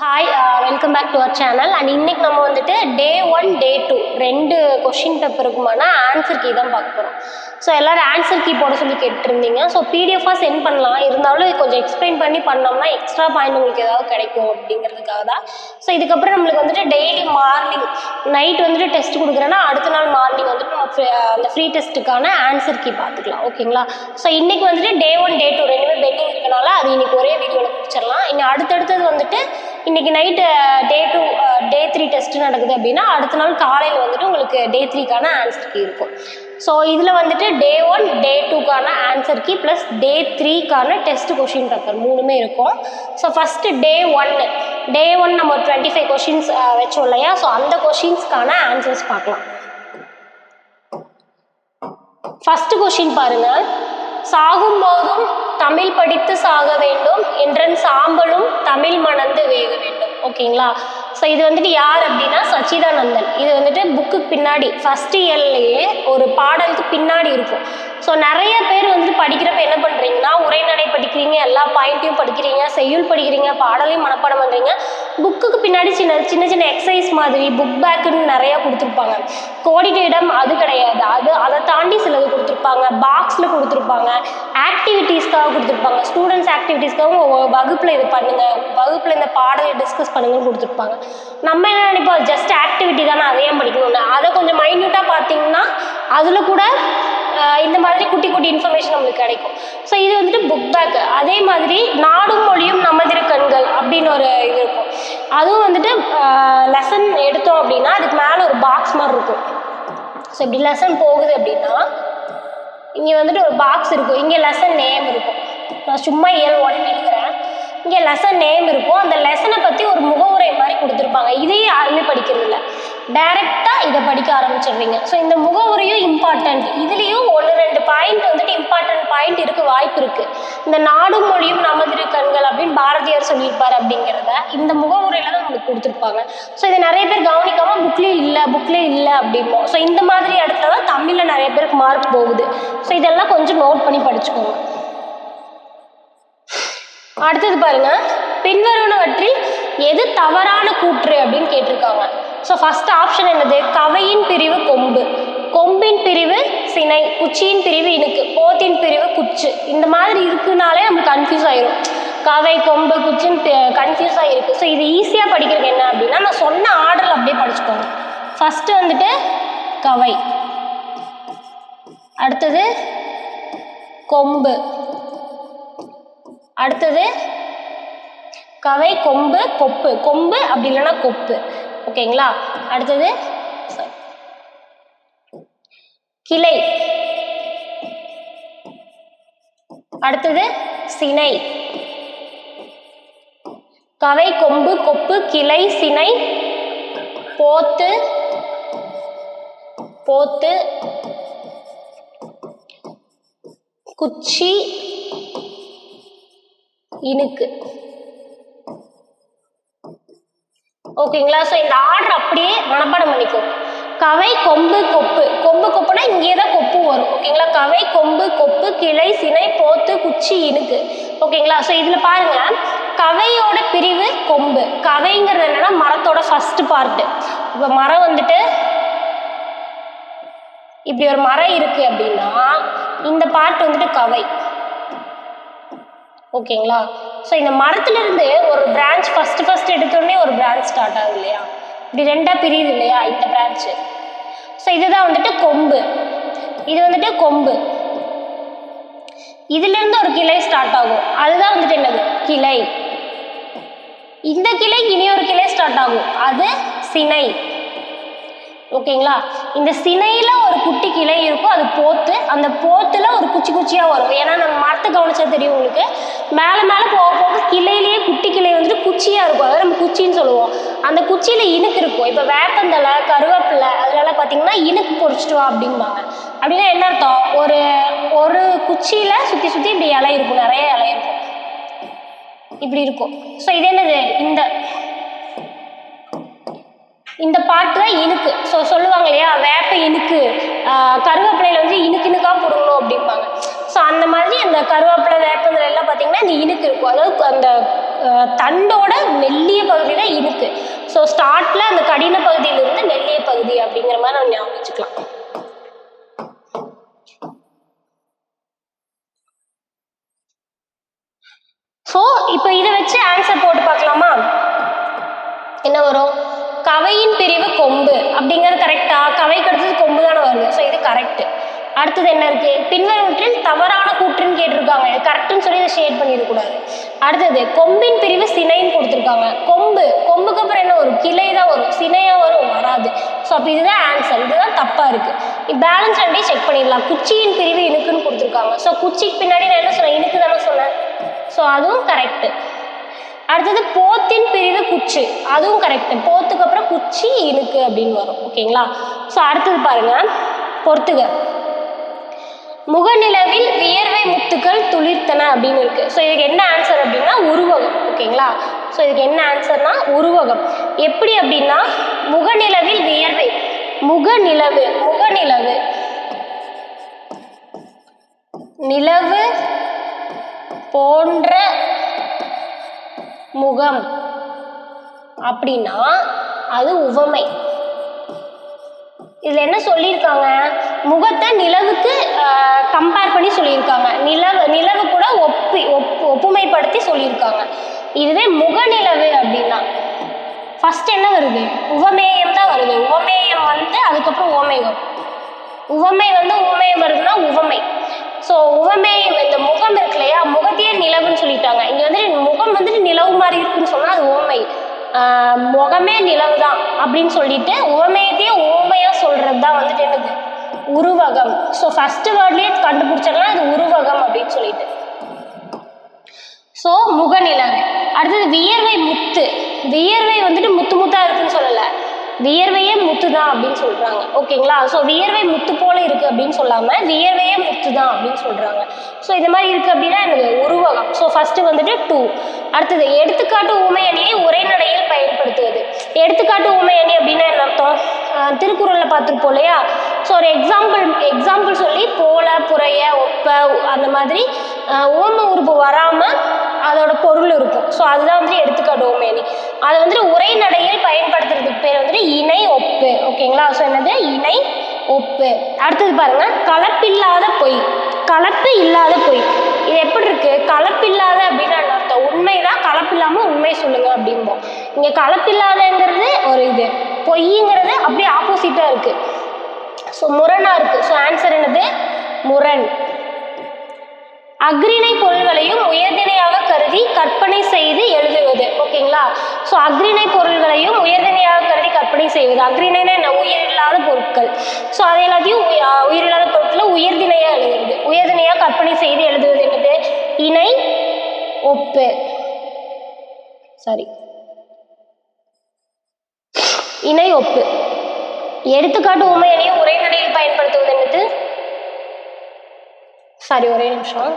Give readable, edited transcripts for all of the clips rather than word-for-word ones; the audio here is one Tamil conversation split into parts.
Hi welcome back to our channel. And இன்னைக்கு நம்ம வந்துட்டு டே 1 டே 2 ரெண்டு கொஷின் பேப்பருக்குமான ஆன்சர் கீ தான் பார்க்க போகிறோம். ஸோ எல்லோரும் ஆன்சர் கீ போட சொல்லி கேட்டுருந்தீங்க. ஸோ பிடிஎஃபாக சென்ட் பண்ணலாம், இருந்தாலும் கொஞ்சம் எக்ஸ்பிளைன் பண்ணி பண்ணோம்னா எக்ஸ்ட்ரா பாயிண்ட் உங்களுக்கு ஏதாவது கிடைக்கும் அப்படிங்கிறதுக்காக தான். ஸோ இதுக்கப்புறம் நம்மளுக்கு வந்துட்டு டெய்லி மார்னிங் நைட் வந்துட்டு டெஸ்ட் கொடுக்குறேன்னா அடுத்த நாள் மார்னிங் வந்துட்டு நம்ம அந்த ஃப்ரீ டெஸ்ட்டுக்கான ஆன்சர் கீ பார்த்துக்கலாம். ஓகேங்களா? ஸோ இன்றைக்கி வந்துட்டு டே 1 டே 2 ரெண்டுமே பெண்டிங் இருக்கனால அது இன்னைக்கு ஒரே வீடியோவில் முடிச்சிடலாம். இன்னும் அடுத்தடுத்தது வந்துட்டு இன்றைக்கி நைட்டு டே 2 டே 3 டெஸ்ட் நடக்குது அப்படின்னா அடுத்த நாள் காலையில் வந்துட்டு உங்களுக்கு டே 3க்கான ஆன்சர் கீ இருக்கும். ஸோ இதில் வந்துட்டு டே 1 டே 2க்கான ஆன்சர் கீ ப்ளஸ் டே 3க்கான டெஸ்ட் கொஷின் பேப்பர் மூணுமே இருக்கும். ஸோ ஃபஸ்ட்டு டே 1 நம்ம 25 கொஷின்ஸ் வச்சோம் இல்லையா? ஸோ அந்த கொஷின்ஸ்க்கான ஆன்சர்ஸ் பார்க்கலாம். ஃபஸ்ட்டு கொஷின் பாருங்கள். சாகும் போதும் தமிழ் படித்து சாக வேண்டும் என்றன் சாம்பலும் தமிழ் மணந்து வேக வேண்டும். ஓகேங்களா? ஸோ இது வந்துட்டு யார் அப்படின்னா சச்சிதானந்தன். இது வந்துட்டு புக்குக்கு பின்னாடி ஃபஸ்ட் இயர்லேயே ஒரு பாடலுக்கு பின்னாடி இருக்கும். ஸோ நிறைய பேர் வந்துட்டு படிக்கிறப்ப என்ன பண்ணுறீங்கன்னா உரைநடை படிக்கிறீங்க, எல்லா பாயிண்ட்டையும் படிக்கிறீங்க, செய்யுள் படிக்கிறீங்க, பாடலையும் மனப்பாடம் பண்ணுறீங்க. புக்குக்கு பின்னாடி சின்ன சின்ன எக்ஸசைஸ் மாதிரி புக் பேக்குன்னு நிறையா கொடுத்துருப்பாங்க. கோடிட்டிடம் அது கிடையாது, அதை தாண்டி சிலது கொடுத்துருப்பாங்க, பாக்ஸில் கொடுத்துருப்பாங்க, ஆக்டிவிட்டீஸ்க்காக கொடுத்துருப்பாங்க, ஸ்டூடெண்ட்ஸ் ஆக்டிவிட்டீஸ்க்காக வகுப்பில் இது பண்ணுங்கள், வகுப்பில் இந்த பாடலை டிஸ்கஸ் பண்ணுங்கன்னு கொடுத்துருப்பாங்க. நம்ம என்ன நினைப்போம், ஜஸ்ட் ஆக்டிவிட்டி தானே அதையும் படிக்கணும்னு. அதை கொஞ்சம் மைன்யூட்டாக பார்த்தீங்கன்னா அதில் கூட இந்த மாதிரி குட்டி குட்டி இன்ஃபர்மேஷன் நம்மளுக்கு கிடைக்கும். ஸோ இது வந்துட்டு புக் பேக். அதே மாதிரி நாடும் மொழியும் நமதிரு கண்கள் அப்படின்னு ஒரு இது இருக்கும். அதுவும் வந்துட்டு லெசன் எடுத்தோம் அப்படின்னா அதுக்கு மேலே ஒரு பாக்ஸ் மாதிரி இருக்கும். ஸோ இப்படி லெசன் போகுது அப்படின்னா இங்கே வந்துட்டு ஒரு பாக்ஸ் இருக்கும், இங்கே லெசன் நேம் இருக்கும். நான் சும்மா உடனே எழுதுகிறேன். இங்கே லெசன் நேம் இருக்கும். அந்த லெசனை பற்றி ஒரு முகவுரை மாதிரி கொடுத்துருப்பாங்க. இதையே யாருமே படிக்கிறது இல்லை, டைரெக்டாக இதை படிக்க ஆரம்பிச்சிடுவீங்க. ஸோ இந்த முகவுரையும் இம்பார்ட்டண்ட். இதுலேயும் 1-2 பாயிண்ட் வந்துட்டு இம்பார்ட்டன்ட் பாயிண்ட் இருக்க வாய்ப்பு இருக்குது. இந்த நாடும் மொழியும் நமதிரு கண்கள் அப்படின்னு பாரதியார் சொல்லியிருப்பார் அப்படிங்கிறத இந்த முகவுரையில் தான் உங்களுக்கு கொடுத்துருப்பாங்க. ஸோ இதை நிறைய பேர் கவனிக்காமல் புக்லேயே இல்லை அப்படிம்போம். ஸோ இந்த மாதிரி இடத்துல தான் தமிழில் நிறைய பேருக்கு மார்க் போகுது. ஸோ இதெல்லாம் கொஞ்சம் நோட் பண்ணி படிச்சுக்கோங்க. அடுத்தது பாருங்க, பின்வருவனவற்றில் எது தவறான கூற்று அப்படின்னு கேட்டிருக்காங்க. ஸோ ஃபர்ஸ்ட் ஆப்ஷன் என்னது? கவையின் பிரிவு கொம்பு, கொம்பின் பிரிவு சினை, குச்சியின் பிரிவு இனுக்கு, போத்தின் பிரிவு குச்சு. இந்த மாதிரி இருக்குனாலே நமக்கு கன்ஃபியூஸ் ஆயிரும். கவை கொம்பு குச்சின்னு கன்ஃபியூஸ் ஆகிருக்கு. ஸோ இது ஈஸியாக படிக்கிறது என்ன அப்படின்னா நான் சொன்ன ஆர்டரில் அப்படியே படிச்சுக்கோங்க. ஃபஸ்ட்டு வந்துட்டு கவை, அடுத்தது கொம்பு, அடுத்தது கவை கொம்பு கொப்பு, கொம்பு அப்படி இல்லைன்னா கொப்பு. ஓகேங்களா? அடுத்தது கிளை, அடுத்தது சினை. கவை கொம்பு கொப்பு கிளை சினை போத்து, போத்து குச்சி இனுக்கு. ஓகேங்களா? ஸோ இந்த ஆர்டர் அப்படியே மனப்பாடம் பண்ணிக்கோ. கவை கொம்பு கொப்பு, கொம்பு கொப்புனா இங்கே தான் கொப்பு வரும். ஓகேங்களா? கவை கொம்பு கொப்பு கிளை சினை போத்து குச்சி இனுக்கு. ஓகேங்களா? ஸோ இதில் பாருங்க, கவையோட பிரிவு கொம்பு. கவைங்கிறது என்னன்னா மரத்தோட ஃபர்ஸ்ட் பார்ட்டு. இப்போ மரம் வந்துட்டு இப்படி ஒரு மரம் இருக்கு அப்படின்னா இந்த பார்ட் வந்துட்டு கவை. ஓகேங்களா? ஸோ இந்த மரத்துலேருந்து ஒரு பிரான்ச் ஃபஸ்ட்டு எடுத்தோடனே ஒரு பிரான்ச் ஸ்டார்ட் ஆகுது இல்லையா? இப்படி ரெண்டாக பிரியுது இல்லையா இந்த பிரான்ச்சு. ஸோ இதுதான் வந்துட்டு கொம்பு, இது வந்துட்டு கொம்பு. இதுலேருந்து ஒரு கிளை ஸ்டார்ட் ஆகும், அதுதான் வந்துட்டு என்னது? கிளை. இந்த கிளை இனி ஒரு கிளை ஸ்டார்ட் ஆகும், அது சினை. ஓகேங்களா? இந்த சினையில் ஒரு குட்டி கிளை இருக்கும், அது போத்து. அந்த போத்தில் ஒரு குச்சி குச்சியாக வரும். ஏன்னா நம்ம மரத்தை கவனிச்சா தெரியும் உங்களுக்கு, மேலே மேலே போக போக கிளையிலேயே குட்டி கிளை வந்துட்டு குச்சியாக இருக்கும், அதாவது நம்ம குச்சின்னு சொல்லுவோம். அந்த குச்சியில் இனுக்கு இருக்கும். இப்போ வேப்பந்தலை கருவேப்பிலை அதெல்லாம் பார்த்தீங்கன்னா இனுக்கு பொறிச்சிட்டு வா அப்படிம்பாங்க. அப்படின்னா என்ன அர்த்தம்? ஒரு குச்சியில் சுற்றி சுற்றி இப்படி இலை இருக்கும், நிறைய இலை இருக்கும், இப்படி இருக்கும். ஸோ இது என்னது? இந்த பாட்டு தான் இனுக்கு. ஸோ சொல்லுவாங்க இல்லையா, வேப்ப இனுக்கு, கருவேப்பிலையில் வந்து இனுக்காக போடணும் அப்படிம்பாங்க. ஸோ அந்த மாதிரி அந்த கருவேப்பிலை வேப்பந்தலை எல்லாம் பார்த்தீங்கன்னா இந்த இனுக்கு இருக்கும். அதாவது அந்த தண்டோட மெல்லிய பகுதி ஸ்டார்ட்ல அந்த கடின பகுதியிலிருந்து மெல்லிய பகுதி அப்படிங்கிற மாதிரி நம்ம ஞாபகம் வச்சுக்கலாம். ஸோ இப்போ இதை வச்சு ஆன்சர் போட்டு பார்க்கலாமா? என்ன வரும்? கவையின் பிரிவு கொம்பு அப்படிங்கிறது கரெக்டா? கவைக்கு அடுத்தது கொம்பு தானே வருது. ஸோ இது கரெக்ட். அடுத்தது என்ன இருக்கு? பின்வருவற்றில் தவறான கூற்றுன்னு கேட்டிருக்காங்க. இது கரெக்டுன்னு சொல்லி இதை ஷேட் பண்ணிடக்கூடாது. அடுத்தது கொம்பின் பிரிவு சினைன்னு கொடுத்துருக்காங்க. கொம்புக்கு அப்புறம் என்ன வரும்? கிளை தான் வரும். சினையா வரும்? வராது. ஸோ அப்போ இதுதான் ஆன்சர். இதுதான் தப்பா இருக்கு. பேலன்ஸ் ரெண்டையும் செக் பண்ணிடலாம். குச்சியின் பிரிவு இணுக்குன்னு கொடுத்துருக்காங்க. ஸோ குச்சிக்கு பின்னாடி நான் என்ன சொன்னேன்? இணுக்கு தானே சொன்னேன். ஸோ அதுவும் கரெக்ட். அடுத்தது போத்தின் பிரிவு குச்சி, அதுவும் கரெக்ட். போத்துக்கு அப்புறம் குச்சி இணுக்கு அப்படின்னு வரும். ஓகேங்களா? ஸோ அடுத்தது பாருங்க, பொறுத்துக. முகநிலவில் வியர்வை முத்துக்கள் துளிர்த்தன அப்படின்னு இருக்கு. ஸோ இதுக்கு என்ன ஆன்சர் அப்படின்னா உருவகம். ஓகேங்களா? ஸோ இதுக்கு என்ன ஆன்சர்னா உருவகம். எப்படி அப்படின்னா முகநிலவில் வியர்வை, முகநிலவு நிலவு போன்ற முகம் அப்படின்னா அது உவமை. இதுல என்ன சொல்லியிருக்காங்க? முகத்தை நிலவுக்கு கம்பேர் பண்ணி சொல்லியிருக்காங்க. நிலவு கூட ஒப்புமைப்படுத்தி சொல்லியிருக்காங்க. இதுவே முகநிலவு அப்படின்னா ஃபர்ஸ்ட் என்ன வருது? உவமேயம் தான் வருது. உவமேயம் அதுக்கப்புறம் உவமை வரும். உவமேயம் வருதுன்னா உவமை. ஸோ உவமேயம், இந்த முகம் இருக்கு இல்லையா, முகத்தையே நிலவுன்னு சொல்லிட்டாங்க. இங்க முகம் நிலவு மாதிரி இருக்குன்னு சொன்னா அது உவமை. முகமே நிலவு தான் அப்படின்னு சொல்லிட்டு உவமேயத்தையே உவமையா சொல்றது தான் என்னது? உருவகம். ஸோ ஃபர்ஸ்ட் வேர்ட்லயே கண்டுபிடிச்சிடலாம் இது உருவகம் அப்படின்னு சொல்லிட்டு. ஸோ முகநிலவு. அடுத்தது வியர்வை முத்து. வியர்வை முத்து முத்தா இருக்குன்னு சொல்லல, வியர்வையே முத்து தான் அப்படின்னு சொல்றாங்க. ஓகேங்களா? ஸோ வியர்வை முத்து போல இருக்கு அப்படின்னு சொல்லாம வியர்வையே முத்து தான் அப்படின்னு சொல்றாங்க. ஸோ இது மாதிரி இருக்கு அப்படின்னா எனக்கு உருவகம். So first 2. அடுத்தது எடுத்துக்காட்டு ஊமை அணியை உரைநடையில் பயன்படுத்துவது. எடுத்துக்காட்டு ஊமை அணி அப்படின்னா என்ன அர்த்தம்? திருக்குறள்ல பார்த்துருப்போம் இல்லையா? ஸோ ஒரு எக்ஸாம்பிள் சொல்லி போல, புறைய, ஒப்ப அந்த மாதிரி ஊமை உறுப்பு வராம அதோட பொருள் இருக்கும். ஸோ அதுதான் எடுத்துக்காட்டு ஊமை அணி. அதை உரைநடையில் பயன்படுத்துறதுக்கு பேர் இணை ஒப்பு. ஓகேங்களா? ஸோ என்னது? இணை ஒப்பு. அடுத்தது பாருங்க, கலப்பில்லாத பொய். கலப்பு இல்லாத பொய். இது எப்படி இருக்கு? கலப்பில்லாத அப்படின்னா அர்த்தம் உண்மைதான், கலப்பில்லாம உண்மை சொல்லுங்க அப்படிம்போம். இங்க கலப்பில்லாதங்கிறது ஒரு இது, பொய்ங்கிறது அப்படியே ஆப்போசிட்டா இருக்கு. ஸோ முரணா இருக்கு. ஸோ ஆன்சர் என்னது? முரண். அக்ரிணை பொருள்களையும் உயர்திணையாக கருதி கற்பனை செய்து எழுதுவது. ஓகேங்களா? ஸோ அக்ரிணை பொருள்களையும் உயர்திணையாக கருதி கற்பனை செய்வது. அக்ரிணைனா என்ன? உயிரில்லாத பொருட்கள். ஸோ அது எல்லாத்தையும் உயிரில்லாத பொருட்களை உயர்திணையா எழுதுவது. உயர்திணையா கற்பனை செய்து எழுதுவது என்னது? இணை ஒப்பு. இணை ஒப்பு. எடுத்துக்காட்டு உண்மை அணியை உரைநடையில் பயன்படுத்துவது என்னது? ஒரே நிமிஷம்.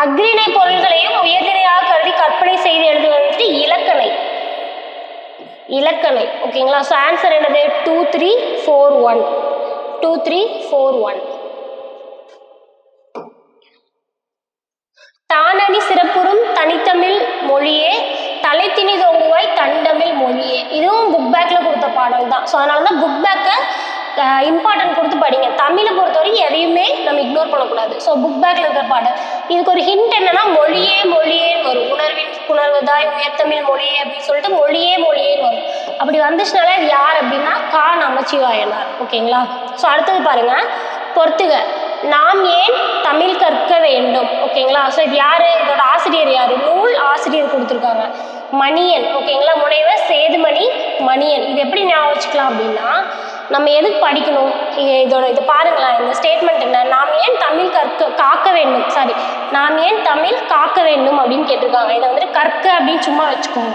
அக்ரிணை பொருள்களையும் உயர்திணையாக கருதி கற்பனை செய்து எழுதுவது இலக்கணை. இலக்கணை. ஓகேங்களா? ஸோ ஆன்சர் என்னது? 2, 3, 4, 1. 2, 3, 4, 1. தானணி சிறப்புறும் தனித்தமிழ் மொழியே தலைத்திணி தொங்குவாய் தண்டமிழ் மொழியே. இதுவும் புக் பேக்ல கொடுத்த பாடம் தான். ஸோ அதனால தான் புக் பேக்கை இம்பார்ட்டன்ட் கொடுத்து படிங்க. தமிழை பொறுத்தவரைக்கும் எதையுமே நம்ம இக்னோர் பண்ணக்கூடாது. ஸோ புக் பேக்ல இருக்கிற பாடம். இதுக்கு ஒரு ஹிண்ட் என்னன்னா மொழியே மொழியேன்னு வரும். உணர்வின் புணர்வதாய் உயர்த்தமிழ் மொழியே அப்படின்னு சொல்லிட்டு மொழியே மொழியேன்னு வரும். அப்படி வந்துச்சுனாலே அது யார் அப்படின்னா கா நமச்சிவாயனார். ஓகேங்களா? ஸோ அடுத்தது பாருங்க, பொறுத்துக. நாம் ஏன் தமிழ் கற்க வேண்டும். ஓகேங்களா? ஸோ இது யாரு? இதோட ஆசிரியர் யாரு? நூல் ஆசிரியர் கொடுத்துருக்காங்க, மணியன். ஓகேங்களா? முனைவர் சேதுமணி மணியன். இது எப்படி ஞாபகம் வச்சுக்கலாம் அப்படின்னா, நம்ம எதுக்கு படிக்கணும்? இது பாருங்களேன், இந்த ஸ்டேட்மெண்ட் என்ன? நாம் ஏன் தமிழ் காக்க வேண்டும், நாம் ஏன் தமிழ் காக்க வேண்டும் அப்படின்னு கேட்டிருக்காங்க. இதை கற்க அப்படின்னு சும்மா வச்சுக்கோங்க,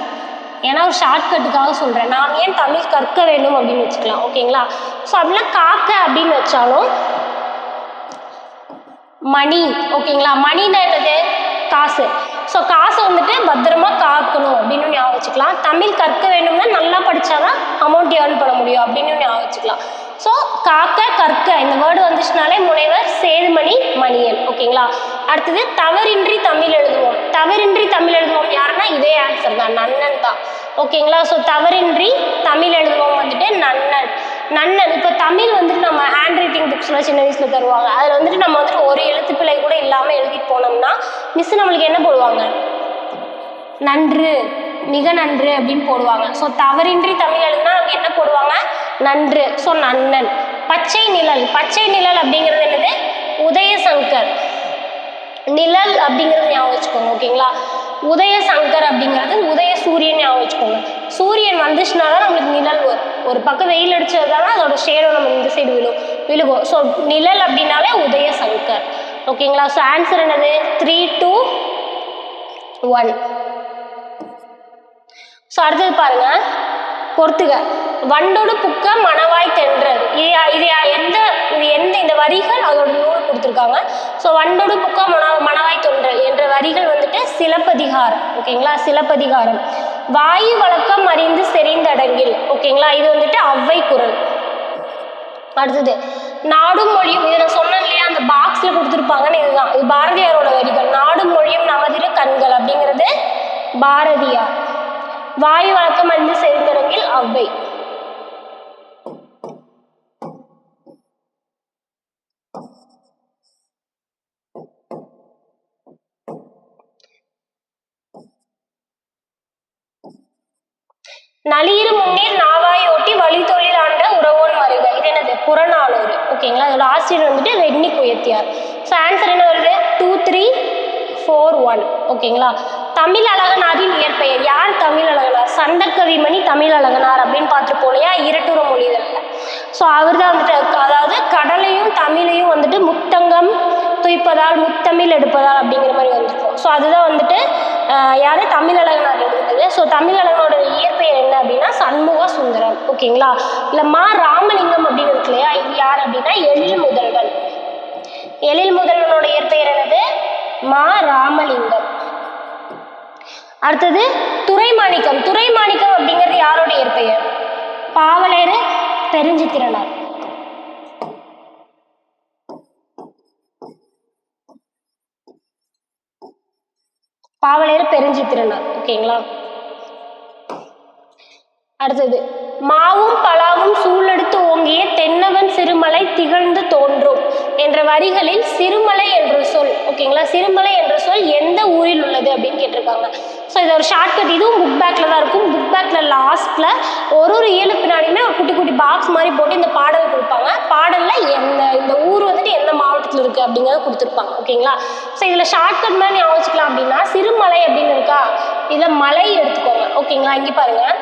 ஏன்னா ஒரு ஷார்ட்கட்டுக்காக சொல்கிறேன். நாம் ஏன் தமிழ் கற்க வேண்டும் அப்படின்னு வச்சுக்கலாம். ஓகேங்களா? ஸோ அப்படின்னா காக்க அப்படின்னு வச்சாலும் மணி. ஓகேங்களா? மணின்னா என்னது? காசு. ஸோ காசை பத்திரமா காக்கணும் அப்படின்னு ஞாபகம் வச்சுக்கலாம். தமிழ் கற்க வேண்டும்னா நல்லா படித்தாதான் அமௌண்ட் ஏர்ன் பண்ண முடியும் அப்படின்னு ஞாபகம் வச்சுக்கலாம். ஸோ காக்க கற்க இந்த வேர்டு வந்துச்சுனாலே முனைவர் சேதுமணி மணியன். ஓகேங்களா. அடுத்தது தவறின்றி தமிழ் எழுதுவோம். தவறின்றி தமிழ் எழுதுவோம் யாருன்னா இதே ஆன்சர் தான், நன்னன் தான். ஓகேங்களா. ஸோ தவறின்றி தமிழ் எழுதுவோம் வந்துட்டு நன்னன். நன்னன். இப்போ தமிழ் வந்துட்டு நம்ம ஹேண்ட் ரைட்டிங் புக்ஸ்லாம் சின்ன வயசில் தருவாங்க. அதில் வந்துட்டு நம்ம வந்துட்டு ஒரு எழுத்துப்பிழை கூட இல்லாமல் எழுதிட்டு போனோம்னா மிஸ் நம்மளுக்கு என்ன போடுவாங்க, நன்று, மிக நன்று அப்படின்னு போடுவாங்க. ஸோ தவறின்றி தமிழ் எழுதுனா அவங்க என்ன போடுவாங்க, நன்று. ஸோ நன்னன். பச்சை நிழல். பச்சை நிழல் அப்படிங்கிறது என்னது, உதயசங்கர். நிழல் அப்படிங்கிறது ஞாபகம் வச்சுக்கோங்க. ஓகேங்களா. உதயசங்கர் அப்படிங்கிறது உதய சூரியன் ஞாபகம் வச்சுக்கோங்க. சூரியன் வந்துச்சுனா தான் நம்மளுக்கு நிழல் வரும். ஒரு பக்கம் வெயில் அடிச்சதுனால அதோட ஷேடோ நம்ம இந்த சைடு விழுகும். ஸோ நிழல் அப்படின்னாலே உதயசங்கர். ஓகேங்களா. ஸோ ஆன்சர் என்னது 3, 2, 1. ஸோ அடுத்தது பாருங்க, பொறுத்துக. வண்டோடு புக்க மணவாய் தென்றல். இது எந்த இந்த வரிகள் அதோட நூல் கொடுத்துருக்காங்க. ஸோ வண்டோடு புக்க மணவாய் தென்றல் என்ற வரிகள் வந்துட்டு சிலப்பதிகாரம். ஓகேங்களா. சிலப்பதிகாரம். வாயு வழக்கம் அறிந்து செறிந்தடங்கில். ஓகேங்களா. இது வந்துட்டு ஔவை குறள். அடுத்தது நாடும் மொழியும். இதை நான் சொன்னேன் இல்லையா, அந்த பாக்ஸ்ல கொடுத்துருப்பாங்கன்னு, இதுதான். இது பாரதியாரோட வரிகள். நாடும் மொழியும் நமதிரு கண்கள் அப்படிங்கிறது பாரதியார். வாயு வழக்கம் அறிந்து செறிந்தடங்கில் ஔவை. நளியிரு முன்னீர் நாவாய் ஓட்டி வழி தொழில் ஆண்ட உறவோன் மருக. இது என்னது, புறநானூறு. ஓகேங்களா. இதோட ஆசிரியர் வந்துட்டு வெண்ணி குயத்தியார். ஸோ ஆன்சர் என்ன வருது, 2, 3, 4, 1. ஓகேங்களா. தமிழ் அழகனாரின் இயற்பெயர். யார் தமிழ் அழகனார்? சந்தக்கவிமணி தமிழ் அழகனார் அப்படின்னு பார்த்துருப்போம் இல்லையா, இரட்டுற மொழிதல்ல. ஸோ அவர் தான் வந்துட்டு, அதாவது கடலையும் தமிழையும் வந்துட்டு முத்தங்கம் துய்ப்பதால் முத்தமிழ் எடுப்பதால் அப்படிங்கிற மாதிரி வந்துருக்கும். ஸோ அதுதான் வந்துட்டு யாரு, தமிழ் அழகனார் எழுதுனது. ஸோ தமிழ் அழகனோட இயற்பெயர் என்ன அப்படின்னா சண்முக சுந்தரம். ஓகேங்களா. இல்லை மா ராமலிங்கம் அப்படின்னு இருக்கு இல்லையா, இது யார் அப்படின்னா எழில் முதல்வன். எழில் முதல்வனோட இயற்பெயர் என்னது, மா ராமலிங்கம். அடுத்தது துரைமாணிக்கம். துரைமாணிக்கம் அப்படிங்கிறது யாரோட இயற்பெயர், பாவலேறு பெருஞ்சித்திரனார். பாவலேறு பெருஞ்சித்திரனார். ஓகேங்களா. அடுத்தது மாவும் பலாவும் சூழெடுத்து ஓங்கிய தென்னவன் சிறுமலை திகழ்ந்து தோன்றும் என்ற வரிகளில் சிறுமலை என்ற சொல். ஓகேங்களா. சிறுமலை என்ற சொல் எந்த ஊரில் உள்ளது அப்படின்னு கேட்டிருக்காங்க. ஸோ இது ஒரு ஷார்ட்கட். இதுவும் புக் பேக்கில் தான் இருக்கும். புக் பேக்கில் லாஸ்ட்டில் ஒரு ஏழு பின்னாடியுமே ஒரு குட்டி குட்டி பாக்ஸ் மாதிரி போட்டு இந்த பாடல் கொடுப்பாங்க. பாடலில் இந்த ஊர் வந்துட்டு எந்த மாவட்டத்தில் இருக்குது அப்படிங்கிறத கொடுத்துருப்பாங்க. ஓகேங்களா. ஸோ இதில் ஷார்ட்கட் மாதிரி ஞாபகம் வச்சுக்கலாம் அப்படின்னா சிறுமலை அப்படின்னு இருக்கா, இதில் மலை எடுத்துக்கோங்க. ஓகேங்களா. இங்கே பாருங்கள்,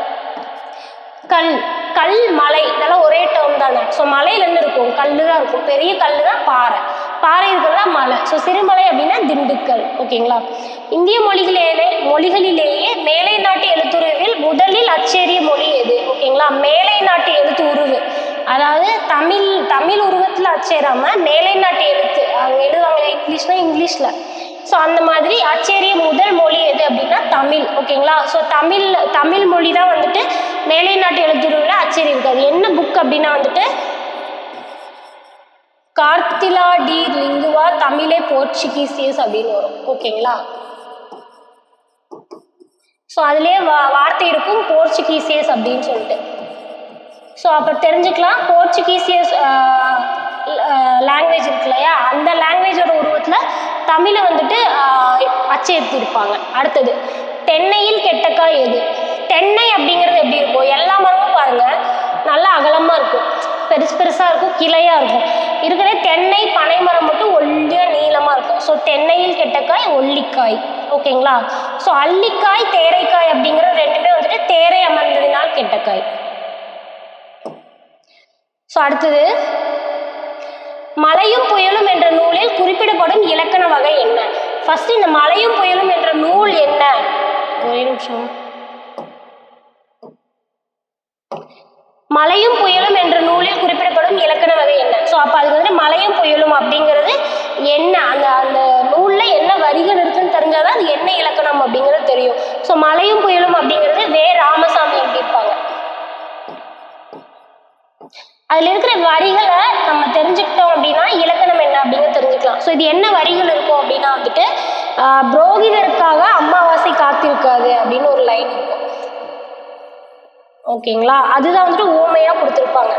கல் மலை இதெல்லாம் ஒரே டேர்ம் தானே. ஸோ மலையில என்ன இருக்கும், கல் தான் இருக்கும். பெரிய கல் தான் பாறை, பாறை இருக்கிறதா மலை. ஸோ சிறுமலை அப்படின்னா திண்டுக்கல். ஓகேங்களா. இந்திய மொழிகளிலேயே மேலை நாட்டு எழுத்துருவில் முதலில் அச்சேரிய மொழி எது? ஓகேங்களா. மேலை நாட்டு எழுத்து உருவு, அதாவது தமிழ் உருவத்தில் அச்சேராம மேலை நாட்டு எழுத்து அவங்க எழுதுவாங்க இங்கிலீஷ்னா இங்கிலீஷ்ல. ஸோ அந்த மாதிரி அச்சேரிய முதல் மொழி எது அப்படின்னா தமிழ். ஓகேங்களா. ஸோ தமிழ் மொழி தான் வந்துட்டு மேலை நாட்டு எழுத்துருவில் அச்சேரி இருக்காது. என்ன புக் அப்படின்னா வந்துட்டு கார்த்திலா டி லிங்குவா தமிழே போர்ச்சுகீசியஸ் அப்படின்னு வரும். ஓகேங்களா. ஸோ அதுலேயே வார்த்தை இருக்கும் போர்ச்சுகீசியஸ் அப்படின்னு சொல்லிட்டு. ஸோ அப்போ தெரிஞ்சுக்கலாம், போர்ச்சுகீசியஸ் லாங்குவேஜ் இருக்கு இல்லையா, அந்த லாங்குவேஜோட உருவத்தில் தமிழை வந்துட்டு அச்சேர்த்திருப்பாங்க. அடுத்தது தென்னையில் கெட்டக்காய் எது? தென்னை அப்படிங்கிறது எப்படி இருக்கும், எல்லா மரமும் பாருங்கள் நல்லா அகலமாக இருக்கும், பெருசாக இருக்கும், கிளையாக இருக்கும். இருக்கிற தென்னை பனை மரம் மட்டும் ஒல்லியாக நீளமாக இருக்கும். ஸோ தென்னையில் கெட்டக்காய் ஒல்லிக்காய். ஓகேங்களா. ஸோ அல்லிக்காய் தேரைக்காய் அப்படிங்கிறது ரெண்டுமே வந்துட்டு தேரை அமர்ந்ததினால் கெட்டக்காய். ஸோ அடுத்தது மலையும் புயலும் என்ற நூலில் குறிப்பிடப்படும் இலக்கண வகை என்ன? ஃபர்ஸ்ட் இந்த மலையும் புயலும் என்ற நூல் என்ன, ஒரே நிமிஷம். மலையும் புயலும் என்ற நூலில் குறிப்பிடப்படும் இலக்கண வகை என்ன? ஸோ அப்போ அதுக்கு வந்து மலையும் புயலும் அப்படிங்கிறது என்ன, அந்த நூலில் என்ன வரிகள் இருக்குன்னு தெரிஞ்சாதான் அது என்ன இலக்கணம் அப்படிங்கிறது தெரியும். ஸோ மலையும் புயலும் அப்படிங்கிறது வே. ராமசாமி எழுதியிருப்பாங்க. அதில் இருக்கிற வரிகளை நம்ம தெரிஞ்சுக்கிட்டோம் அப்படின்னா இலக்கணம் என்ன அப்படின்னு தெரிஞ்சுக்கலாம். ஸோ இது என்ன வரிகள் இருக்கும் அப்படின்னா வந்துட்டு புரோகிதருக்காக அமாவாசை காத்திருக்காது அப்படின்னு ஒரு லைன் இருக்கும். ஓகேங்களா, அதுதான் வந்துட்டு ஊமையாக கொடுத்துருப்பாங்க.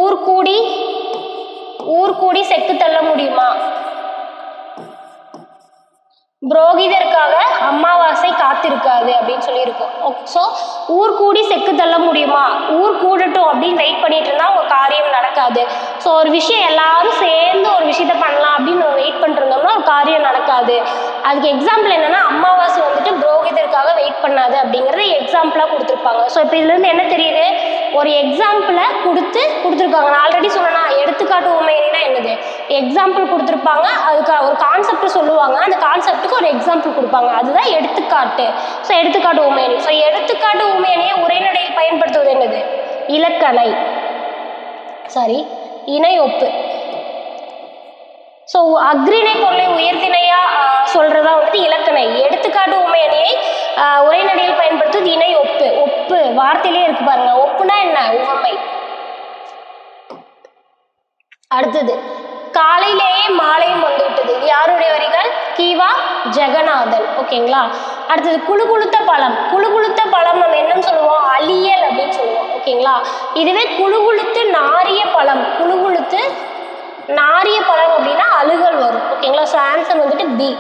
ஊர் கூடி செக்கு தள்ள முடியுமா, புரோகிதருக்காக அமாவாசை காத்திருக்காது அப்படின்னு சொல்லியிருக்கோம். ஸோ ஊர் கூடி செக்கு தள்ள முடியுமா, ஊர் கூடட்டும் அப்படின்னு வெயிட் பண்ணிட்டு இருந்தா உங்க காரியம் நடக்காது. ஸோ ஒரு விஷயம் எல்லாரும் சேர்ந்து ஒரு விஷயத்த பண்ணலாம் அப்படின்னு வெயிட் பண்ணிட்டு இருந்தோம்னா ஒரு காரியம் நடக்காது. அதுக்கு எக்ஸாம்பிள் என்னன்னா அமாவாசை வந்துட்டு புரோகிதருக்காக வெயிட் பண்ணாது அப்படிங்கறது எக்ஸாம்பிளா கொடுத்துருப்பாங்க. ஸோ இப்போ இதுல இருந்து என்ன தெரியுது, ஒரு எக்ஸாம்பிளை கொடுத்துருக்காங்க. நான் ஆல்ரெடி சொன்னா எடுத்துக்காட்டு உண்மையினா என்னது, எக்ஸாம்பிள் கொடுத்துருப்பாங்க, அதுக்கு ஒரு கான்செப்ட் சொல்லுவாங்க, அந்த கான்செப்டுக்கு ஒரு எக்ஸாம்பிள் கொடுப்பாங்க, அதுதான் எடுத்துக்காட்டு. ஸோ எடுத்துக்காட்டு உண்மையணி. ஸோ எடுத்துக்காட்டு உண்மையணியை உரைநடையில் பயன்படுத்துவது என்னது, இலக்கணை, இணை ஒப்பு. ஸோ அக்ரிணை பொருளை உயர்த்திணையா சொல்றதா வந்துட்டு இலக்கணை. எடுத்துக்காட்டு உண்மையணியை உரைநடையில் பயன்படுத்துவது இணை ஒப்பு. ஒப்பு வார்த்தையிலே இருக்கு பாருங்க, ஒப்புனா என்ன, உவமை. அடுத்தது காலையிலேயே மாலையும் வந்து விட்டது, இது யாருடைய வரிகள், கீவா ஜெகநாதன். ஓகேங்களா. அடுத்தது குழுகுழுத்த பழம். குழுகுழுத்த பழம் நம்ம என்னன்னு சொல்லுவோம், அலியல் அப்படின்னு சொல்லுவோம். ஓகேங்களா. இதுவே குழுகுழுத்து நாரிய பழம், குழுகுழுத்து நாரிய பழம் அப்படின்னா அழுகல் வரும். ஓகேங்களா. ஸோ ஆன்சர் வந்துட்டு பி.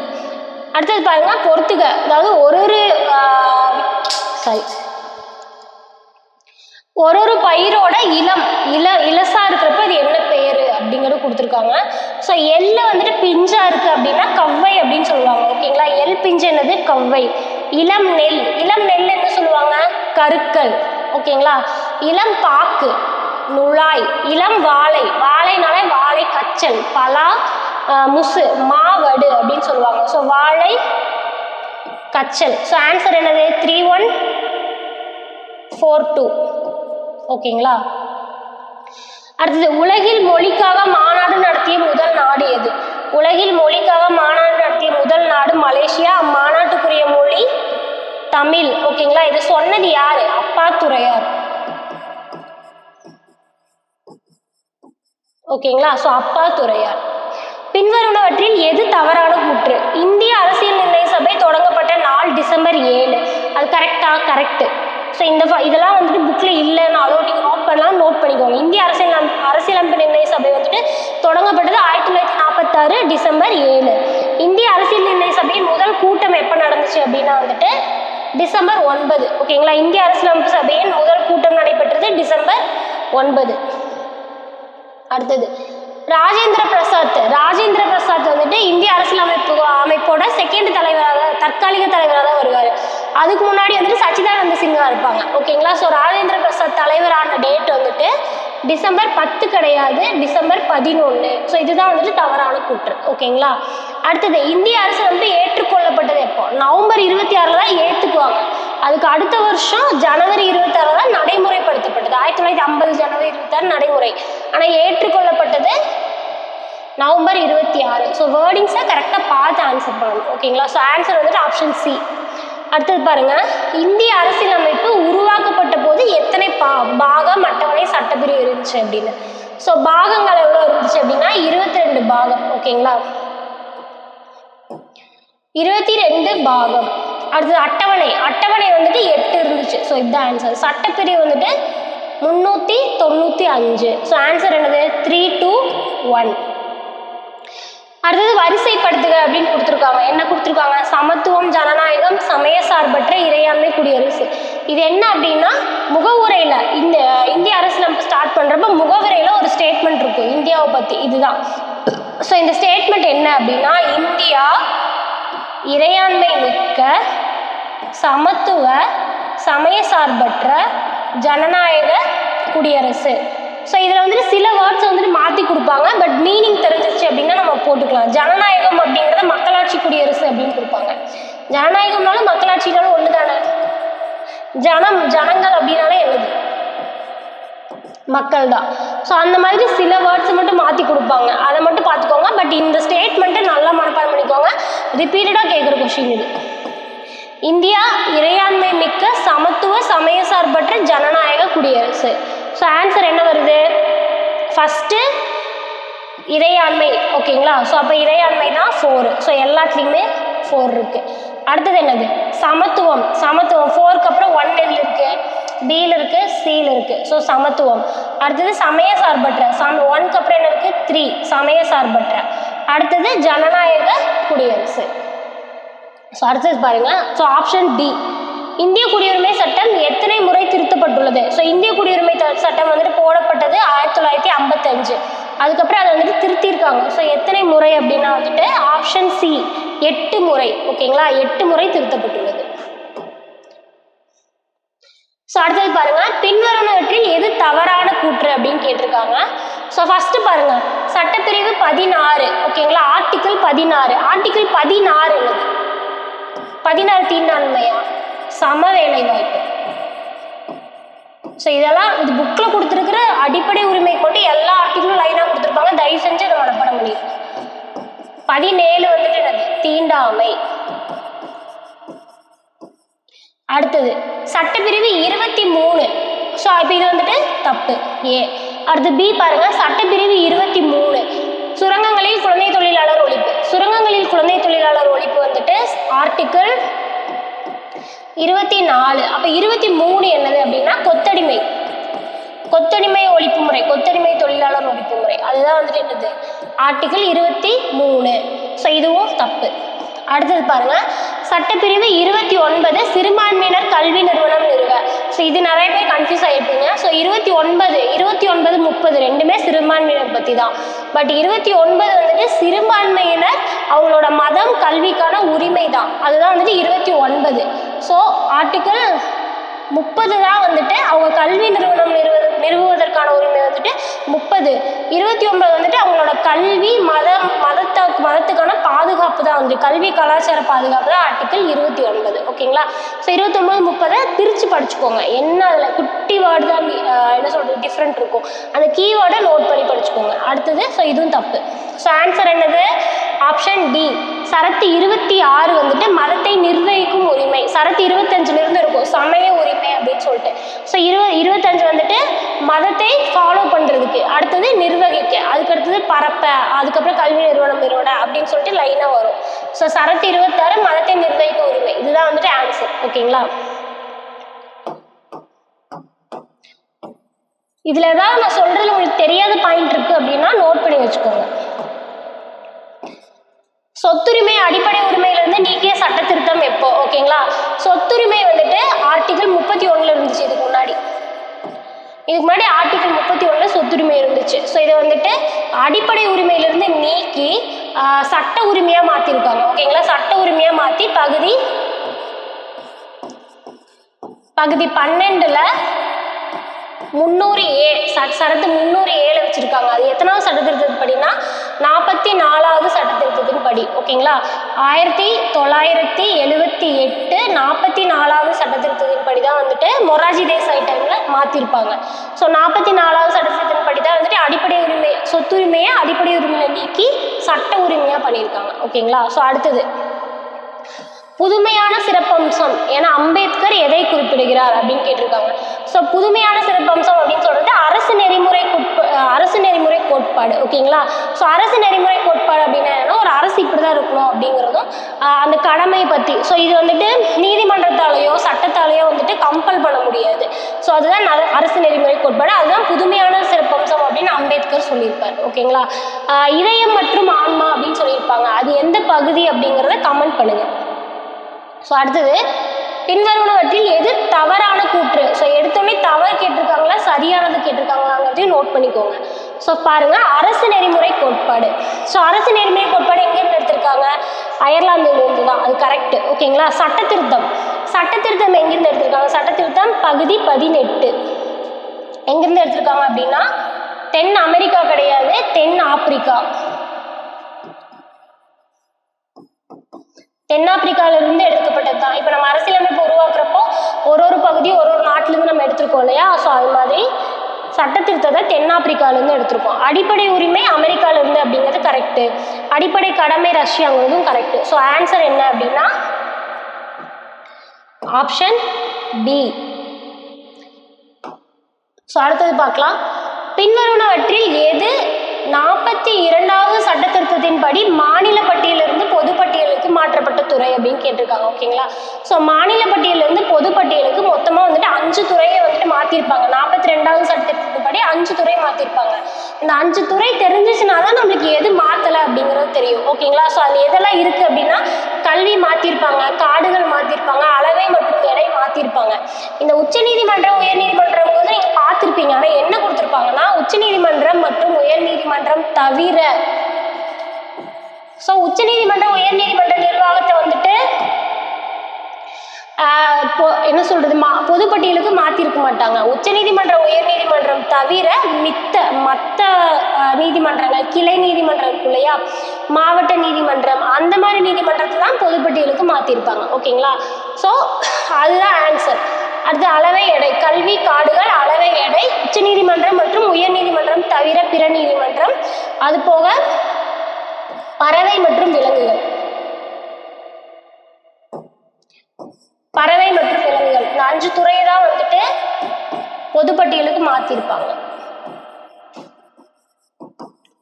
அடுத்தது பாருங்க பொறுத்துக, அதாவது ஒரு பயிரோட இலசா இருக்கிறப்ப இது என்ன பேரு அப்படிங்கிறது கொடுத்துருக்காங்க. ஸோ எல்ல வந்துட்டு பிஞ்சா இருக்கு அப்படின்னா கவ்வை அப்படின்னு சொல்லுவாங்க. ஓகேங்களா. எல் பிஞ்சு என்னது, கவ்வை. இளம் நெல் என்ன சொல்லுவாங்க, கருக்கல். ஓகேங்களா. இளம் பாக்கு, நுழாய். இளம் வாழைனாலே வாழை கச்சல், பலா முசு, மாவடு அப்படின்னு சொல்லுவாங்க. ஸோ வாழை கச்சல். ஸோ ஆன்சர் என்னது 3142. ஓகேங்களா. அடுத்தது உலகில் மொழிக்காக மாநாடு நடத்திய முதல் நாடு எது, உலகில் மொழிக்காக மாநாடு நடத்திய முதல் நாடு மலேசியா. அம்மாநாட்டுக்குரிய மொழி தமிழ். ஓகேங்களா. இது சொன்னது யாரு, அப்பாத்துரையார். ஓகேங்களா. ஸோ அப்பாத்துரையார். பின்வருவனவற்றில் எது தவறான கூற்று, இந்திய அரசியல் நிர்ணய சபை தொடங்கப்பட்ட நாள் டிசம்பர் 7, அது கரெக்டா, கரெக்ட். ஸோ இதெல்லாம் வந்துட்டு புக்கில் இல்லைன்னாலும் நீங்கள் நோட் பண்ணலாம், நோட் பண்ணிக்கோங்க. இந்திய அரசியலமைப்பு நிர்ணய சபை வந்துட்டு தொடங்கப்பட்டது 1946 டிசம்பர் 7. இந்திய அரசியல் நிர்ணய சபையின் முதல் கூட்டம் எப்போ நடந்துச்சு அப்படின்னா வந்துட்டு டிசம்பர் 9. ஓகேங்களா. இந்திய அரசியலமைப்பு சபையின் முதல் கூட்டம் நடைபெற்றது டிசம்பர் 9. அடுத்தது ராஜேந்திர பிரசாத் வந்துட்டு இந்திய அமைப்போட செகண்ட் தலைவராக, தற்காலிக தலைவராக தான் வருவார். அதுக்கு முன்னாடி வந்துட்டு சச்சிதானந்த சின்ஹா இருப்பாங்க. ஓகேங்களா. ஸோ ராஜேந்திர பிரசாத் தலைவரான டேட் வந்துட்டு டிசம்பர் 10 கிடையாது, டிசம்பர் 11. ஸோ இதுதான் வந்துட்டு தவறான கூற்று. ஓகேங்களா. அடுத்தது இந்திய அரசியலமைப்பு ஏற்றுக்கொள்ளப்பட்டது எப்போ, நவம்பர் 26 தான் ஏற்றுக்குவாங்க. அதுக்கு அடுத்த வருஷம் ஜனவரி 26 தான் நடைமுறைப்படுத்தப்பட்டது. 1950 ஜனவரி 26 நடைமுறை. ஆனால் ஏற்றுக்கொள்ளப்பட்டது நவம்பர் 26. ஸோ வேர்டிங்ஸை கரெக்டாக பார்த்து ஆன்சர் பண்ணணும். ஓகேங்களா. ஸோ ஆன்சர் வந்துட்டு ஆப்ஷன் சி. அடுத்தது பாருங்க, இந்திய அரசியலமைப்பு உருவாக்கப்பட்ட போது எத்தனை பாகம் அட்டவணை சட்டப்பிரிவு இருந்துச்சு அப்படின்னு. ஸோ பாகங்கள் எவ்வளோ இருந்துச்சு அப்படின்னா 22 பாகம். ஓகேங்களா. 22 பாகம். அடுத்தது அட்டவணை வந்துட்டு 8 இருந்துச்சு. ஸோ இதுதான் ஆன்சர். சட்டப்பிரிவு வந்துட்டு 395. ஸோ ஆன்சர் என்னது 321. அடுத்தது வரிசைப்படுத்துக அப்படின்னு கொடுத்துருக்காங்க. என்ன கொடுத்துருக்காங்க, சமத்துவம், ஜனநாயகம், சமய சார்பற்ற இறையாண்மை, குடியரசு. இது என்ன அப்படின்னா முகவுரையில், இந்த இந்திய அரசியலமைப்பு ஸ்டார்ட் பண்ணுறப்ப முகவுரையில் ஒரு ஸ்டேட்மெண்ட் இருக்கும் இந்தியாவை பற்றி. இதுதான். ஸோ இந்த ஸ்டேட்மெண்ட் என்ன அப்படின்னா, இந்தியா இறையாண்மை மிக்க, சமத்துவ, சமய சார்பற்ற, ஜனநாயக குடியரசு. ஸோ இதில் வந்துட்டு சில வேர்ட்ஸ் வந்துட்டு மாற்றி கொடுப்பாங்க, பட் மீனிங் தெரிஞ்சிருச்சு அப்படின்னா நம்ம போட்டுக்கலாம். ஜனநாயகம் அப்படிங்கிறத மக்களாட்சி குடியரசு அப்படின்னு கொடுப்பாங்க. ஜனநாயகம்னாலும் மக்களாட்சினாலும் ஒன்று தானே. ஜனங்கள் அப்படின்னாலே என்னது, மக்கள் தான். ஸோ அந்த மாதிரி சில வேர்ட்ஸை மட்டும் மாற்றி கொடுப்பாங்க, அதை மட்டும் பார்த்துக்கோங்க. பட் இந்த ஸ்டேட்மெண்ட்டை நல்லா மனப்பாடம் பண்ணிக்கோங்க, ரிப்பீட்டடாக கேட்குற கொஸ்டின் இது. இந்தியா இறையாண்மை மிக்க, சமத்துவ, சமய சார்பற்ற, ஜனநாயக குடியரசு. ஸோ ஆன்சர் என்ன வருது? ஃபஸ்ட்டு இறையாண்மை. ஓகேங்களா? ஸோ அப்போ இறையாண்மை தான் 4. ஸோ எல்லாத்துலேயுமே 4 இருக்குது. அடுத்தது என்னது? சமத்துவம். சமத்துவம் 4க்கு அப்புறம் 1 எதில் இருக்குது? பியில் இருக்குது, சியில் இருக்குது. ஸோ சமத்துவம். அடுத்தது சமய சார்பற்ற. 1க்கு அப்புறம் என்ன இருக்குது? 3 சமய சார்பற்ற. அடுத்தது ஜனநாயக குடியரசு. ஸோ அடுத்தது பாருங்க. ஸோ ஆப்ஷன் டி, இந்திய குடியுரிமை சட்டம் எத்தனை முறை திருத்தப்பட்டுள்ளது? ஸோ இந்திய குடியுரிமை சட்டம் வந்துட்டு போடப்பட்டது 1955. அதுக்கப்புறம் அதை வந்துட்டு திருத்தியிருக்காங்க. ஸோ எத்தனை முறை அப்படின்னா வந்துட்டு ஆப்ஷன் சி 8 முறை. ஓகேங்களா? 8 முறை திருத்தப்பட்டுள்ளது. ஸோ அடுத்தது பாருங்க, பின்வருவனவற்றில் எது தவறான கூற்று அப்படின்னு கேட்டிருக்காங்க. ஸோ ஃபர்ஸ்ட் பாருங்க, சட்டப்பிரிவு 16. ஓகேங்களா? ஆர்டிகிள் 16. ஆர்டிகிள் 16 என்னது? 16 தீண்டாண்மையா? சம வேலை வாய்ப்பு. ஸோ இதெல்லாம் இது புக்கில் கொடுத்துருக்கிற அடிப்படை உரிமை கொண்டு எல்லா ஆர்டிகிளும் லைனாக கொடுத்துருப்பாங்க. தயவு செஞ்சு அதை மனப்பாடம் பண்ணிடுங்க. 17 வந்துட்டு என்னது? தீண்டாமை. அடுத்தது சட்டப்பிரிவு 23. ஸோ இப்போ இது வந்துட்டு தப்பு ஏ. அடுத்து பி பாருங்க, சட்டப்பிரிவு 23 சுரங்கங்களில் குழந்தை தொழிலாளர் ஒழிப்பு. சுரங்கங்களில் குழந்தை தொழிலாளர் ஒழிப்பு வந்துட்டு ஆர்டிகிள் 24. அப்போ 23 என்னது அப்படின்னா கொத்தடிமை. கொத்தடிமை ஒழிப்பு முறை, கொத்தடிமை தொழிலாளர் ஒழிப்பு முறை, அதுதான் வந்துட்டு என்னது? ஆர்டிகிள் 23. ஸோ இதுவும் தப்பு. அடுத்தது பாருங்க, சட்டப்பிரிவு 29 சிறுபான்மையினர் கல்வி நிறுவனம் நிறுவ. ஸோ இது நிறைய பேர் கன்ஃபியூஸ் ஆகிருப்பீங்க. ஸோ 29, 30 ரெண்டுமே சிறுபான்மையினர் பற்றி தான். பட் 29 வந்துட்டு சிறுபான்மையினர் அவங்களோட மதம் கல்விக்கான உரிமை தான், அதுதான் வந்துட்டு 29. ஸோ ஆர்டிகிள் 30 தான் வந்துட்டு அவங்க கல்வி நிறுவனம் நிறுவுவதற்கான உரிமை வந்துட்டு 30. 29 வந்துட்டு அவங்களோட கல்வி மதத்துக்கான பாதுகாப்பு தான் வந்து கல்வி கலாச்சார பாதுகாப்பு தான் ஆர்டிகிள் 29. ஓகேங்களா? ஸோ 29, 30 பிரித்து படிச்சுக்கோங்க. என்ன அதில் குட்டி வேர்டு தான் என்ன சொல்கிறது டிஃப்ரெண்ட் இருக்கும், அந்த கீவேர்டை நோட் பண்ணி படிச்சுக்கோங்க. அடுத்தது ஸோ இதுவும் தப்பு. ஸோ ஆன்சர் என்னது? ஆப்ஷன் டி சரத்து 26 வந்துட்டு மதத்தை நிர்வகிக்கும் உரிமை. சரத்து 25 இருக்கும் சமய உரிமை அப்படின்னு சொல்லிட்டு. ஸோ 25 வந்துட்டு மதத்தை ஃபாலோ பண்ணுறதுக்கு, அடுத்தது நிர்வகிக்க, அதுக்கடுத்தது பரப்ப, அதுக்கப்புறம் கல்வி நிறுவன அப்படின்னு சொல்லிட்டு லைனாக வரும். ஸோ சரத்து 26 மதத்தை நிர்வகிக்க உரிமை, இதுதான் வந்துட்டு ஆன்சர். ஓகேங்களா? இதில் ஏதாவது நான் சொல்கிறதுல உங்களுக்கு தெரியாத பாயிண்ட் இருக்குது அப்படின்னா நோட் பண்ணி வச்சுக்கோங்க. சொத்துரிமை அடிப்படை உரிமையிலிருந்து நீக்கிய சட்ட திருத்தம் எப்போ? ஓகேங்களா? சொத்துரிமை வந்துட்டு ஆர்டிகிள் 31 இருந்துச்சு. இதுக்கு முன்னாடி ஆர்டிகிள் 31 சொத்துரிமை இருந்துச்சு. ஸோ இதை வந்துட்டு அடிப்படை உரிமையிலிருந்து நீக்கி சட்ட உரிமையாக மாற்றிருக்காங்க. ஓகேங்களா? சட்ட உரிமையாக மாற்றி பகுதி 12ல் 300A சரத்து 300A வச்சிருக்காங்க. அது எத்தனாவது சட்ட திருத்தத்தின் படினா 44வது சட்ட திருத்தத்தின் படி. ஓகேங்களா? 1978 44வது சட்ட திருத்தத்தின் படி தான் வந்துட்டு மொராஜி தேசாய் டைம்ல மாத்திருப்பாங்க. ஸோ 44வது சட்ட திருத்தத்தின் படி தான் வந்துட்டு அடிப்படை உரிமை சொத்துரிமையை அடிப்படை உரிமையை நீக்கி சட்ட உரிமையா பண்ணியிருக்காங்க. ஓகேங்களா? ஸோ அடுத்தது புதுமையான சிறப்பம்சம் என அம்பேத்கர் எதை குறிப்பிடுகிறார் அப்படின்னு கேட்டிருக்காங்க. ஸோ புதுமையான சிறப்பம்சம் அப்படின்னு சொல்றது அரசு நெறிமுறை கோட்பாடு. ஓகேங்களா? ஸோ அரசு நெறிமுறை கோட்பாடு அப்படின்னா என்னன்னா ஒரு அரசு இப்படிதான் இருக்கணும் அப்படிங்கிறதும் அந்த கடமையை பற்றி. ஸோ இது வந்துட்டு நீதிமன்றத்தாலேயோ சட்டத்தாலேயோ வந்துட்டு கம்பல் பண்ண முடியாது. ஸோ அதுதான் அரசு நெறிமுறை கோட்பாடு. அதுதான் புதுமையான சிறப்பம்சம் அப்படின்னு அம்பேத்கர் சொல்லியிருப்பார். ஓகேங்களா? இதயம் மற்றும் ஆன்மா அப்படின்னு சொல்லியிருப்பாங்க. அது எந்த பகுதி அப்படிங்கிறத கமெண்ட் பண்ணுங்க. ஸோ அடுத்தது பின்வருவனவற்றில் எது தவறான கூற்று? ஸோ எடுத்தோடனே தவறு கேட்டிருக்காங்களா சரியானது கேட்டிருக்காங்களாங்கிறதையும் நோட் பண்ணிக்கோங்க. ஸோ பாருங்க, அரசு நெறிமுறை கோட்பாடு. ஸோ அரசு நெறிமுறை கோட்பாடு எங்கேருந்து எடுத்திருக்காங்க? அயர்லாந்திலிருந்து தான், அது கரெக்ட். ஓகேங்களா? சட்ட திருத்தம் எங்கேருந்து எடுத்திருக்காங்க? சட்ட திருத்தம் பகுதி 18 எங்கேருந்து எடுத்திருக்காங்க அப்படின்னா தென் அமெரிக்கா கிடையாது, தென் ஆப்பிரிக்கா. தென்னாப்பிரிக்காவிலிருந்து எடுக்கப்பட்டது தான். இப்போ நம்ம அரசியலமைப்பு உருவாக்குறப்போ ஒரு பகுதியும் ஒரு நாட்டிலேருந்து நம்ம எடுத்திருக்கோம் இல்லையா? ஸோ அது மாதிரி சட்ட திருத்தத்தை தென்னாப்பிரிக்காவிலேருந்து எடுத்திருக்கோம். அடிப்படை உரிமை அமெரிக்காவிலேருந்து அப்படிங்கிறது கரெக்டு. அடிப்படை கடமை ரஷ்யாங்கிறதும் கரெக்டு. ஸோ ஆன்சர் என்ன அப்படின்னா ஆப்ஷன் பி. ஸோ அடுத்தது பார்க்கலாம். பின்வருவனவற்றில் எது 42வது சட்ட திருத்தத்தின்படி மாநில பட்டியலிருந்து பொது பட்டியலுக்கு மாற்றப்பட்ட துறை அப்படின்னு கேட்டிருக்காங்க. ஓகேங்களா. ஸோ மாநில பட்டியலிருந்து பொது பட்டியலுக்கு மொத்தமாக வந்துட்டு 5 துறையை வந்துட்டு மாற்றிருப்பாங்க. 42வது சட்ட திருத்தத்தின்படி 5 துறை மாற்றிருப்பாங்க. இந்த 5 துறை தெரிஞ்சிச்சுனா தான் நம்மளுக்கு எது மாற்றலை அப்படிங்கிறது தெரியும். ஓகேங்களா. ஸோ அது எதெல்லாம் இருக்குது அப்படின்னா கல்வி மாற்றிருப்பாங்க, காடுகள் மாற்றிருப்பாங்க, அளவை மற்றும் எடை மாற்றிருப்பாங்க. இந்த உச்சநீதிமன்றம் உயர்நீதிமன்றம் போது நீங்கள் பார்த்துருப்பீங்க. ஆனால் என்ன கொடுத்துருப்பாங்கன்னா உச்சநீதிமன்றம் மற்றும் உயர்நீதிமன்றம் தவிர, ஸோ உச்சநீதிமன்றம் உயர்நீதிமன்ற நிர்வாகத்தை வந்துட்டு என்ன சொல்றது பொதுப்பட்டியலுக்கு மாற்றிருக்க மாட்டாங்க. உச்சநீதிமன்றம் உயர்நீதிமன்றம் தவிர மற்ற நீதிமன்றங்கள், கிளை நீதிமன்றம் இருக்கு இல்லையா, மாவட்ட நீதிமன்றம், அந்த மாதிரி நீதிமன்றத்தை தான் பொதுப்பட்டியலுக்கு மாற்றிருப்பாங்க. ஓகேங்களா. ஸோ அதுதான் ஆன்சர். அடுத்து அளவை எடை, கல்வி, காடுகள், அளவை எடை, உச்சநீதிமன்றம் மற்றும் உயர்நீதிமன்றம் தவிர பிற நீதிமன்றம், அது போக பறவை மற்றும் விலங்குகள். பறவை மற்றும் விலங்குகள் இந்த 5 துறையை தான் வந்துட்டு பொதுப்பட்டியலுக்கு மாற்றிருப்பாங்க.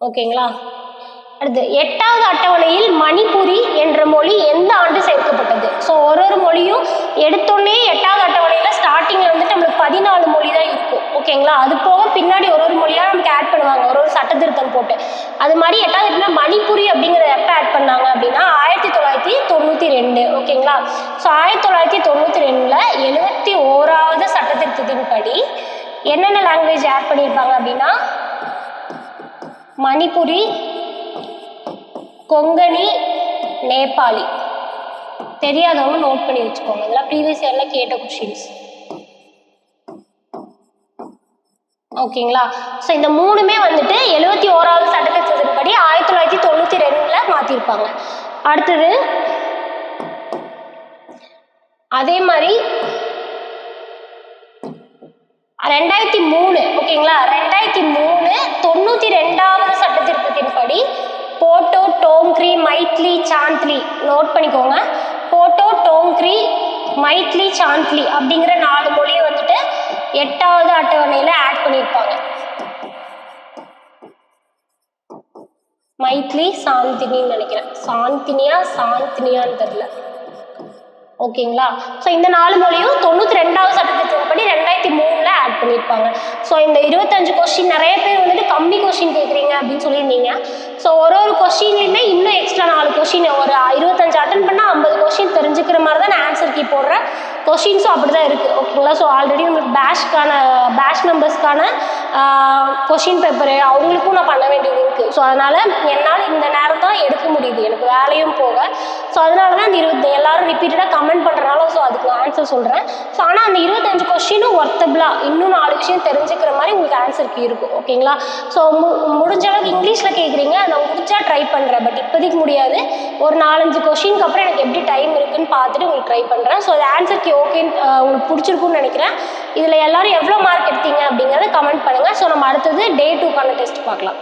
ஓகேங்களா. அடுத்து 8வது அட்டவணையில் மணிப்புரி என்ற மொழி எந்த ஆண்டு சேர்க்கப்பட்டது? ஸோ ஒரு மொழியும் எடுத்தோடனே 8வது அட்டவணையில் ஸ்டார்டிங்கில் வந்துட்டு நம்மளுக்கு 14 மொழி தான் இருக்கும். ஓகேங்களா. அது போக பின்னாடி ஒரு மொழியாக நமக்கு ஆட் பண்ணுவாங்க, ஒரு சட்ட திருத்தம் போட்டு. அது மாதிரி 8வது அட்டவணை மணிப்புரி அப்படிங்கிறத எப்போ ஆட் பண்ணாங்க அப்படின்னா 1992. ஓகேங்களா. ஸோ 1992ல் 71வது சட்ட திருத்தத்தின்படி என்னென்ன லாங்குவேஜ் ஆட் பண்ணியிருப்பாங்க அப்படின்னா மணிப்புரி, கொங்கணி, நேபாளி. தெரியாதவங்க நோட் பண்ணி வச்சுக்கோங்க. இதெல்லாம் ப்ரீவியஸ் இயர்ல கேட்ட கொஸ்டின்ஸ். ஓகேங்களா. ஸோ இந்த 3மே வந்துட்டு 71வது சட்டத்திட்டத்தின்படி 1992ல் மாற்றிருப்பாங்க. அடுத்தது அதே மாதிரி 2003. ஓகேங்களா. 2003 92வது சட்டத்திட்டத்தின்படி போட்டோ, டோங்க்ரி, மைத்லி, சாந்த்லி நோட் பண்ணிக்கோங்க. போட்டோ, டோங்க்ரி, மைத்லி, சாந்த்லி அப்படிங்கிற 4 மொழியை வந்துட்டு 8வது அட்டவணையில் ஆட் பண்ணியிருப்பாங்க. மைத்லி, சாந்தினின்னு நினைக்கிறேன். சாந்தினியான்னு தெரியல. ஓகேங்களா. ஸோ இந்த 4 மொழியும் 92வது சட்டத்திட்டத்தின்படி 2003ல் ஆட் பண்ணியிருப்பாங்க. ஸோ இந்த 25 கொஸ்டின் நிறைய பேர் வந்துட்டு கம்மி கொஸ்டின் கேட்குறீங்க அப்படின்னு சொல்லியிருந்தீங்க. ஸோ ஒரு கொஸ்டின்லையுமே இன்னும் எக்ஸ்ட்ரா 4 கொஸ்டின், ஒரு 25 அட்டன் பண்ணால் 50 கொஸ்டின் தெரிஞ்சுக்கிற மாதிரி தான் நான் ஆன்சர் கீ போடுறேன். கொஸ்டின்ஸும் அப்படி தான் இருக்குது. ஓகேங்களா. ஸோ ஆல்ரெடி நம்மளுக்கு பேட்ச் மெம்பர்ஸ்க்கான கொஸ்டின் பேப்பரு அவங்களுக்கும் நான் பண்ண வேண்டியது இருக்குது. ஸோ அதனால் என்னால் இந்த நேரம் தான் எடுக்க முடியுது, எனக்கு வேலையும் போக. ஸோ அதனால தான் அந்த எல்லாரும் ரிப்பீட்டடாக கமெண்ட் பண்ணுறனால ஸோ அதுக்கு நான் ஆன்சர் சொல்கிறேன். ஸோ ஆனால் அந்த 25 கொஸ்டினும் ஒர்த்தபிளாக இன்னும் 4 விஷயம் தெரிஞ்சுக்கிற மாதிரி உங்களுக்கு ஆன்சர் கீ இருக்கும். ஓகேங்களா. ஸோ முடிஞ்ச அளவுக்கு இங்கிலீஷில் கேட்குறீங்க, நான் முடிஞ்சா ட்ரை பண்ணுறேன். பட் இப்போதைக்கு முடியாது. ஒரு 4-5 கொஸ்டினுக்கு அப்புறம் எனக்கு எப்படி டைம் இருக்குன்னு பார்த்துட்டு உங்களுக்கு ட்ரை பண்ணுறேன். ஸோ அது ஆன்சர் கீ ஓகேன்னு உங்களுக்கு பிடிச்சிருக்குன்னு நினைக்கிறேன். இதில் எல்லாரும் எவ்வளோ மார்க் எடுத்தீங்க அப்படிங்கிறத கமெண்ட் பண்ணுங்கள். ஸோ நம்ம அடுத்தது Day 2க்கான டெஸ்ட் பார்க்கலாம்.